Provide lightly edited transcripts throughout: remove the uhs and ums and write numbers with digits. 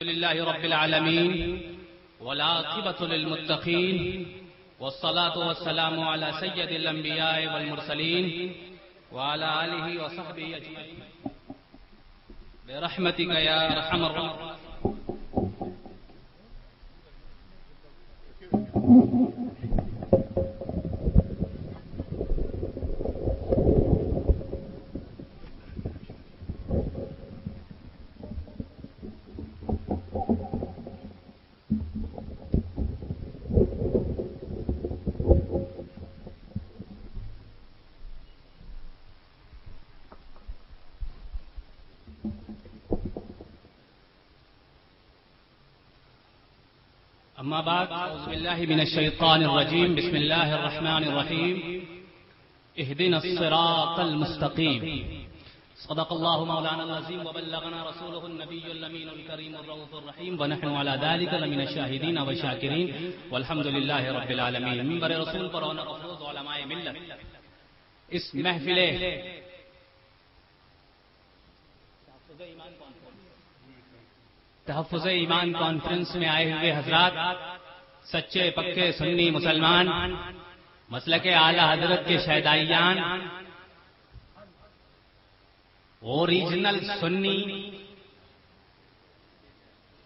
لله رب العالمين والعاقبة للمتقين والصلاة والسلام على سيد الأنبياء والمرسلين وعلى آله وصحبه أجمعين برحمتك يا أرحم الراحمين. أما بعد أعوذ بالله من الشيطان الرجيم. بسم الله الرحمن الرحيم. اهدنا الصراط المستقيم. صدق الله مولانا العظيم وبلغنا رسوله النبي الأمين الكريم الرؤوف الرحيم ونحن على ذلك لمن الشاهدين والشاكرين والحمد لله رب العالمين. منبر رسول پر رونق افروز علماء ملت اس محفل تحفظ ایمان کانفرنس میں آئے ہوئے حضرات، سچے پکے سنی مسلمان، مسلک اعلی حضرت کے شیدائیان، اوریجنل سنی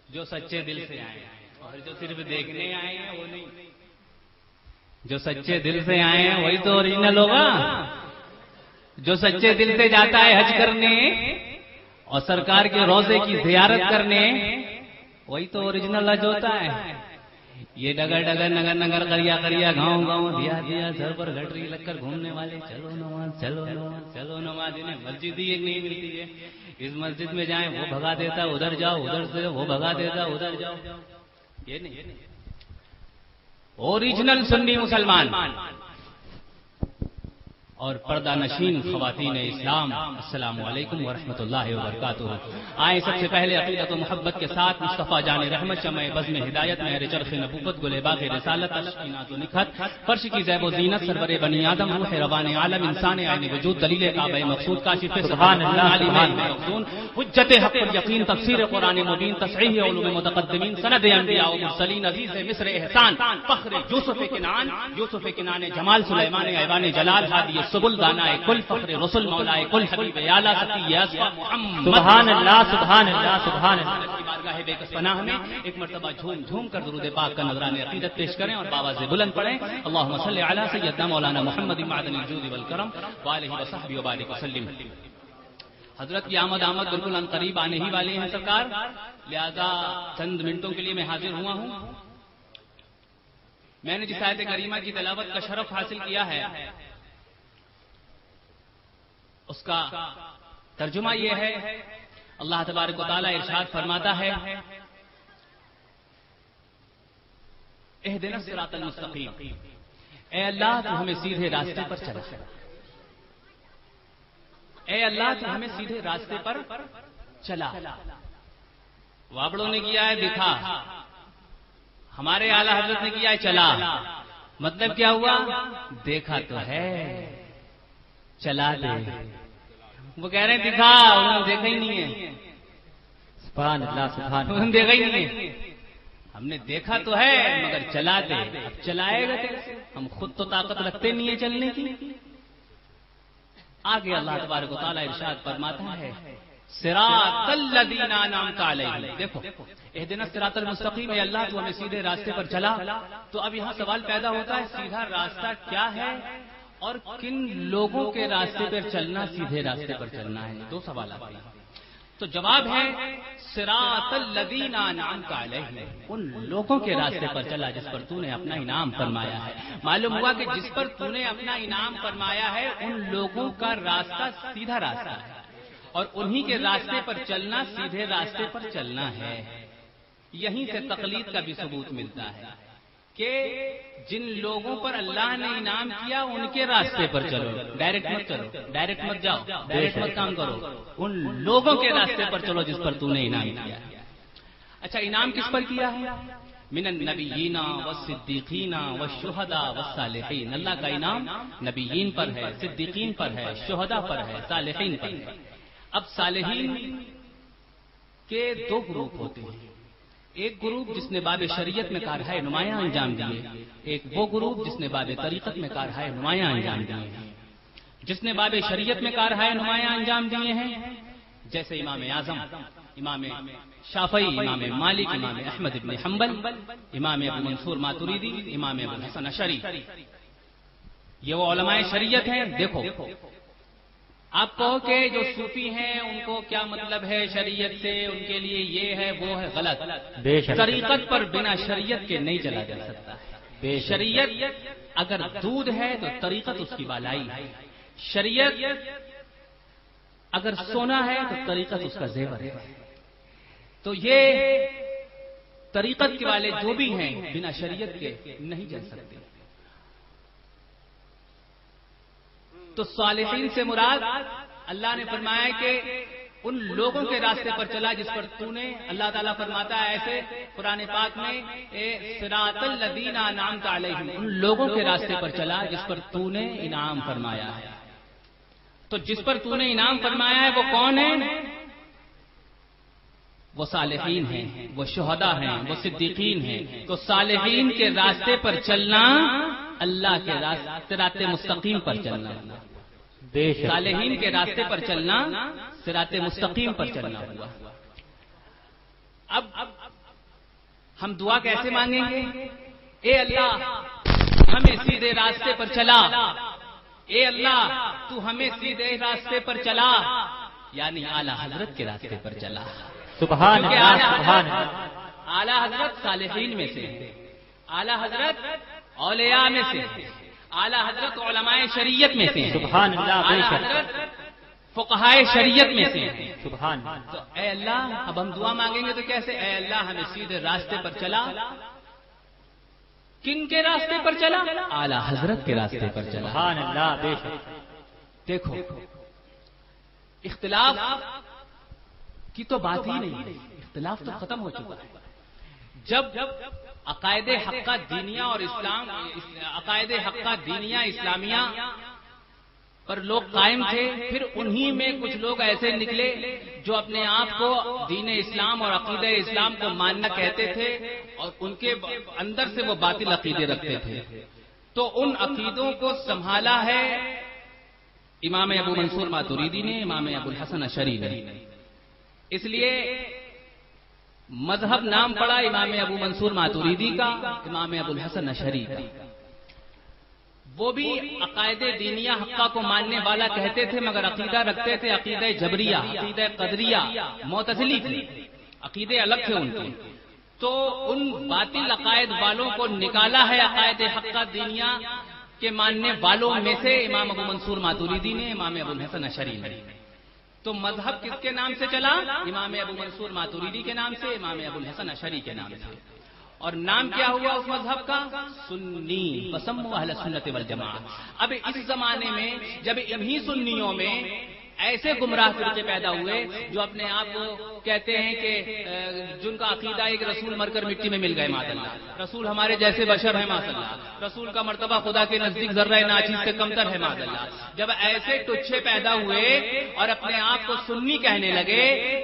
جو سچے دل سے آئے ہیں، اور جو صرف دیکھنے آئے ہیں وہ نہیں، جو سچے دل سے آئے ہیں وہی تو اوریجنل ہوگا. جو سچے دل سے جاتا ہے حج کرنے اور سرکار کے روضے کی زیارت کرنے وہی تو اوریجنل حج ہوتا ہے. یہ ڈگر ڈگر نگر نگر کریا کریا گاؤں گاؤں دیا دیا سر پر گھٹری لگ کر گھومنے والے چلو نماز چلو نماز چلو نماز، انہیں مسجد ہی ایک نہیں ملتی ہے. اس مسجد میں جائیں وہ بھگا دیتا ادھر جاؤ، ادھر سے وہ بھگا دیتا ادھر جاؤ. یہ نہیں اوریجنل سنی مسلمان اور پردہ نشین خواتین اسلام، السلام علیکم ورحمۃ اللہ وبرکاتہ. آئیں سب سے پہلے عقیدت و محبت کے ساتھ مصطفیٰ جان رحمت شمع بزم ہدایت مہر چرخ نبوت گل باغ رسالت اشقینات و نکھت فرش کی زیب و زینت سرور بنی آدم روح روان عالم انسان عین وجود دلیل کعبہ مقصود کاشف سبحان اللہ علی مخزون حجت حق الیقین تفسیر قرآن مبین تصحیح علوم متقدمین سند انبیاء و مرسلین عزیز مصر احسان فخر یوسف کنان جمال سلیمان ایوان جلال ہادی سبل دانا کل فخر رسول مولا کل حبیب اعلی ستی اسفا محمد سبحان اللہ سبحان اللہ سبحان اللہ کی بارگاہ بے کس پناہ میں ایک مرتبہ جھوم جھوم کر درود پاک کا نذران عقیدت پیش کریں اور بآواز بلند پڑھیں اللهم صل علی سیدنا مولانا محمد معدن الجود والکرم وآلہ وصحبہ وبارک وسلم. حضرت کی آمد بالکل ان قریب آنے ہی والے ہیں سرکار، لہذا چند منٹوں کے لیے میں حاضر ہوا ہوں. میں نے جس آیت کریمہ کی تلاوت کا شرف حاصل کیا ہے اس کا ترجمہ یہ ہے، اللہ تبارک و تعالیٰ ارشاد فرماتا ہے اہدنا الصراط المستقیم، اے اللہ تو ہمیں سیدھے راستے پر چلا، اے اللہ تو ہمیں سیدھے راستے پر چلا. وابڑوں نے کیا ہے دکھا، ہمارے اعلی حضرت نے کیا ہے چلا. مطلب کیا ہوا؟ دیکھا تو ہے چلا دے. وہ کہہ رہے ہیں دکھا، انہوں نے دیکھا ہی نہیں ہے. سبحان اللہ سبحان اللہ، انہوں نے دیکھا ہی نہیں ہے. ہم نے دیکھا تو ہے مگر چلا دے. اب چلائے گا کیسے؟ ہم خود تو طاقت رکھتے نہیں ہیں چلنے کی. آگے اللہ تبارک و تعالیٰ ارشاد فرماتا ہے صراط الذین انعمت علیہم. دیکھو اہدنا الصراط المستقیم، اے اللہ تو ہمیں سیدھے راستے پر چلا. تو اب یہاں سوال پیدا ہوتا ہے سیدھا راستہ کیا ہے اور کن لوگوں کے راستے پر چلنا سیدھے راستے پر چلنا ہے؟ دو سوال آتے ہیں. تو جواب ہے صراط الذین انعمت علیہم، ان لوگوں کے راستے پر چلا جس پر تو نے اپنا انعام فرمایا ہے. معلوم ہوا کہ جس پر تو نے اپنا انعام فرمایا ہے ان لوگوں کا راستہ سیدھا راستہ ہے اور انہی کے راستے پر چلنا سیدھے راستے پر چلنا ہے. یہیں سے تقلید کا بھی ثبوت ملتا ہے کہ جن لوگوں پر اللہ نے انعام کیا ان کے راستے پر چلو، ڈائریکٹ مت چلو، ڈائریکٹ مت جاؤ، ڈائریکٹ مت کام کرو، ان لوگوں کے راستے پر چلو جس پر تو نے انعام کیا. اچھا انعام کس پر کیا ہے؟ من النبیین والصدیقین والشہداء والصالحین. اللہ کا انعام نبیین پر ہے، صدیقین پر ہے، شہداء پر ہے، صالحین پر ہے. اب صالحین کے دو گروپ ہوتے ہیں. ایک گروپ جس نے باب شریعت میں کارہائے نمایاں انجام دیے، ایک وہ گروپ جس نے باب طریقت میں کارہائے نمایاں انجام دیے ہیں۔ جس نے باب شریعت میں کارہائے نمایاں انجام دیے ہیں جیسے امام اعظم، امام شافعی، امام مالک، امام احمد بن حنبل، امام ابو منصور ماتریدی، امام ابو الحسن اشعری، یہ وہ علماء شریعت ہیں۔ دیکھو آپ کہو کہ جو صوفی ہیں ان کو کیا مطلب ہے شریعت سے، ان کے لیے یہ ہے وہ ہے، غلط۔ طریقت پر بنا شریعت کے نہیں چلا جا سکتا ہے۔ شریعت اگر دودھ ہے تو طریقت اس کی بالائی ہے، شریعت اگر سونا ہے تو طریقت اس کا زیور ہے۔ تو یہ طریقت کے والے جو بھی ہیں بنا شریعت کے نہیں چل سکتے۔ تو صالحین سے مراد اللہ نے فرمایا کہ ان لوگوں کے راستے پر چلا جس پر تو نے، اللہ تعالیٰ فرماتا ہے ایسے قرآن پاک میں، صراط الذین انعمت علیہم، ان لوگوں کے راستے پر چلا جس پر تو نے انعام فرمایا ہے۔ تو جس پر تو نے انعام فرمایا ہے وہ کون ہے؟ وہ صالحین ہیں، وہ شہداء ہیں، وہ صدیقین ہیں۔ تو صالحین کے راستے پر چلنا اللہ کے راستے صراط مستقیم پر چلنا، صالحین کے راستے پر چلنا صراط مستقیم پر چلنا ہوا۔ اب ہم دعا کیسے مانگیں گے؟ اے اللہ ہمیں سیدھے راستے پر چلا، اے اللہ تو ہمیں سیدھے راستے پر چلا، یعنی اعلی حضرت کے راستے پر چلا۔ سبحان اللہ، سبحان اللہ۔ اعلی حضرت صالحین میں سے، اعلی حضرت اولیاء میں سے، اعلی حضرت علماء شریعت میں سے، سبحان اللہ، اعلی حضرت فقہائے شریعت میں سے۔ سبحان اللہ۔ تو اے اللہ اب ہم دعا مانگیں گے تو کیسے؟ اے اللہ ہمیں سیدھے راستے پر چلا، کن کے راستے پر چلا؟ اعلی حضرت کے راستے پر چلا۔ سبحان اللہ، بے شک۔ دیکھو اختلاف کی تو بات ہی نہیں ہے، اختلاف تو ختم ہو چکا ہے۔ جب عقائد حقہ دینیہ اور اسلام، عقائد حقہ دینیہ اسلامیہ پر لوگ قائم تھے، پھر انہی میں کچھ لوگ ایسے نکلے جو اپنے آپ کو دین اسلام اور عقیدہ اسلام کو ماننا کہتے تھے اور ان کے اندر سے وہ باطل عقیدے رکھتے تھے۔ تو ان عقیدوں کو سنبھالا ہے امام ابو منصور ماتریدی نے، امام ابو الحسن اشعری نے۔ اس لیے مذہب نام پڑا امام ابو منصور ماتریدی کا، امام ابو الحسن اشعری کا۔ وہ بھی عقائد دینیہ حقہ کو ماننے والا کہتے تھے مگر عقیدہ رکھتے تھے عقیدہ جبریہ، عقیدہ قدریہ، معتزلی تھے، عقیدے الگ تھے ان کے۔ تو ان باطل عقائد والوں کو نکالا ہے عقائد حقہ دینیہ کے ماننے والوں میں سے امام ابو منصور ماتریدی نے، امام ابو الحسن اشعری نے۔ تو مذہب کس کے نام سے چلا؟ امام ابو منصور ماتریدی کے نام سے، امام ابو الحسن اشعری کے نام سے۔ اور نام کیا ہوا اس مذہب کا؟ سنی، فسموا اہل سنت والجماعت۔ اب اس زمانے میں جب انہی سنیوں میں ایسے گمراہ فرقے پیدا ہوئے جو اپنے آپ کو کہتے ہیں کہ جن کا عقیدہ ایک رسول مر کر مٹی میں مل گئے معاذ اللہ، رسول ہمارے جیسے بشر ہیں معاذ اللہ، رسول کا مرتبہ خدا کے نزدیک ذرہ ناچیز سے کمتر ہے معاذ اللہ۔ جب ایسے ٹچھے پیدا ہوئے اور اپنے آپ کو سنی کہنے لگے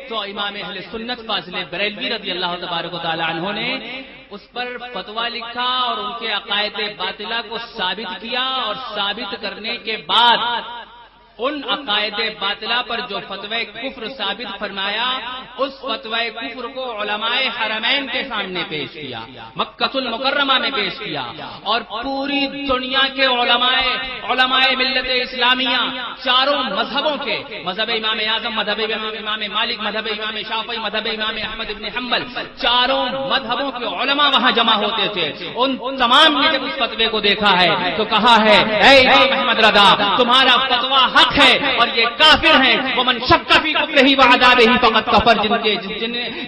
تو امام اہل سنت فاضل بریلوی رضی اللہ تبارک و تعالی عنہ نے اس پر فتویٰ لکھا اور ان کے عقائد باطلہ کو ثابت کیا، اور ثابت کرنے کے بعد ان عقائد باطلہ پر جو فتوی کفر ثابت فرمایا اس فتوی کفر کو علماء حرمین کے سامنے پیش کیا، مکہ المکرمہ میں پیش کیا، اور پوری دنیا کے علماء ملت اسلامیہ چاروں مذہبوں کے، مذہب امام اعظم، مذہب امام مالک، مذہب امام شافعی، مذہب امام احمد بن حنبل، چاروں مذہبوں کے علماء وہاں جمع ہوتے تھے۔ ان تمام نے جب اس فتوی کو دیکھا ہے تو کہا ہے اے امام احمد رضا تمہارا فتویٰ حق ہے اور یہ کافر ہیں، ومن شک فی کفرہ وعذابہ فقد کفر،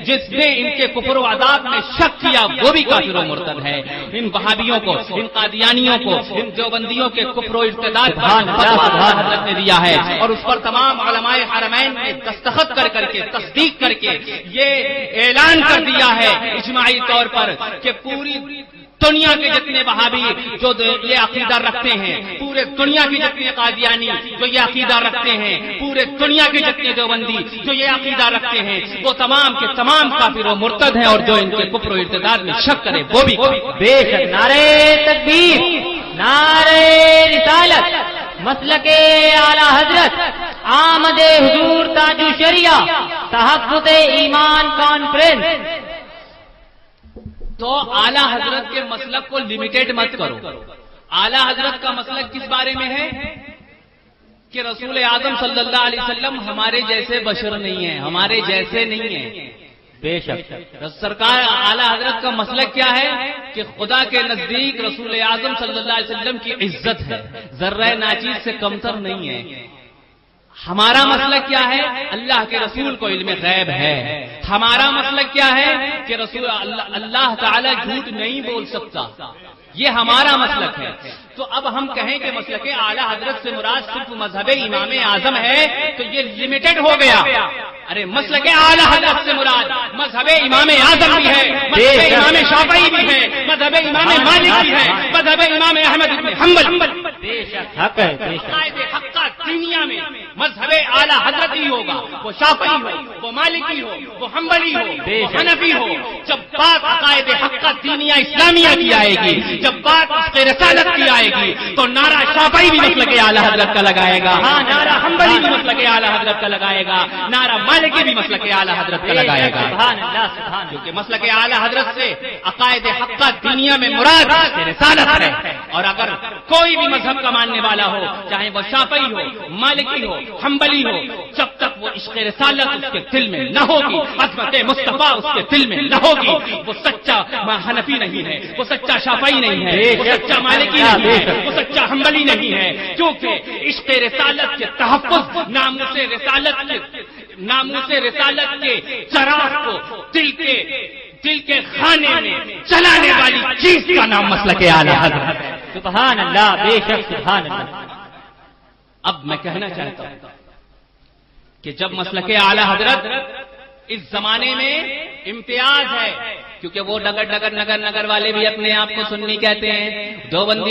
جس نے ان کے کفر و عذاب میں شک کیا وہ بھی کافر و مرتد ہے۔ ان وہابیوں کو، ان قادیانیوں کو، ان دیوبندیوں کے کفر و ارتداد پر فتویٰ حضرت نے دیا ہے اور اس پر تمام علماء حرمین نے دستخط کر کے تصدیق کر کے یہ اعلان کر دیا ہے اجماعی طور پر کہ پوری دنیا کے جتنے وہابی جو یہ عقیدہ رکھتے ہیں، پورے دنیا کے جتنے قادیانی جو یہ عقیدہ رکھتے ہیں، پورے دنیا کے جتنے دیوبندی جو یہ عقیدہ رکھتے ہیں، وہ تمام کے تمام کافر و مرتد ہیں، اور جو ان کے کفر و ارتداد میں شک کرے وہ بھی بے شک نعرہ تکبیر، نعرہ رسالت، مسلک اعلی حضرت، آمد حضور تاج الشریعہ، تحفظ ایمان کانفرنس۔ تو اعلی حضرت کے مسلک کو لمیٹڈ مت کرو۔ اعلی حضرت کا مسلک کس بارے میں ہے کہ رسول اعظم صلی اللہ علیہ وسلم ہمارے جیسے بشر نہیں ہیں، ہمارے جیسے نہیں ہیں۔ بے شک سرکار اعلی حضرت کا مسلک کیا ہے کہ خدا کے نزدیک رسول اعظم صلی اللہ علیہ وسلم کی عزت ہے، ذرہ ناچیز سے کمتر نہیں ہے۔ ہمارا مسلک کیا ہے؟ اللہ کے رسول کو علم غیب ہے۔ ہمارا مسلک کیا ہے کہ رسول اللہ تعالی جھوٹ نہیں بول سکتا، یہ ہمارا مسلک ہے۔ تو اب ہم کہیں کہ مسلک اعلی حضرت سے مراد صرف مذہب امام اعظم ہے تو یہ لمیٹڈ ہو گیا۔ ارے مسلک اعلی حضرت سے مراد مذہب امام اعظم بھی ہے، مذہب امام شافعی بھی ہے، مذہب امام مالک بھی ہے، مذہب امام احمد بن حنبل۔ بے شک حق ہے، بے شک عقائد حقہ دنیا میں مذہب اعلی حضرت ہی ہوگا، وہ شافعی ہو، وہ مالکی ہو، وہ حنبلی ہو، وہ حنفی ہو۔ جب بات عقائد حقہ دینیا اسلامیہ کی آئے گی، جب بات اس کے رسالت کی آئے گی تو نعرہ شافعی بھی مسلک اعلی حضرت کا لگائے گا، ہاں نعرہ حنبلی بھی مسلک اعلی حضرت کا لگائے گا، نعرہ مالکی بھی مسلک اعلی حضرت کا لگائے گا۔ سبحان اللہ، سبحان کیونکہ مسلک اعلی حضرت سے عقائد حقہ دنیا میں مراد رسالت ہے، اور اگر کوئی بھی مذہب کا ماننے والا ہو، چاہے وہ شافعی ہو، مالکی ہو، حنبلی ہو، جب تک وہ عشق رسالت اس کے دل میں نہ ہوگی، عظمت مصطفیٰ اس کے دل میں نہ ہوگی، وہ سچا حنفی نہیں ہے، وہ سچا شافعی نہیں ہے، وہ سچا مالکی نہیں ہے، وہ سچا حنبلی نہیں ہے، کیونکہ عشق رسالت کے تحفظ، ناموس رسالت کے چراغ کو دل کے خانے میں چلانے والی چیز کا نام مسلک اعلی حضرت ہے۔ سبحان اللہ، بے شک سبحان اللہ۔ اب میں کہنا چاہتا ہوں کہ جب مسلک اعلی حضرت اس زمانے میں امتیاز ہے، کیونکہ وہ نگر والے بھی اپنے آپ کو سنی کہتے ہیں، دیوبندی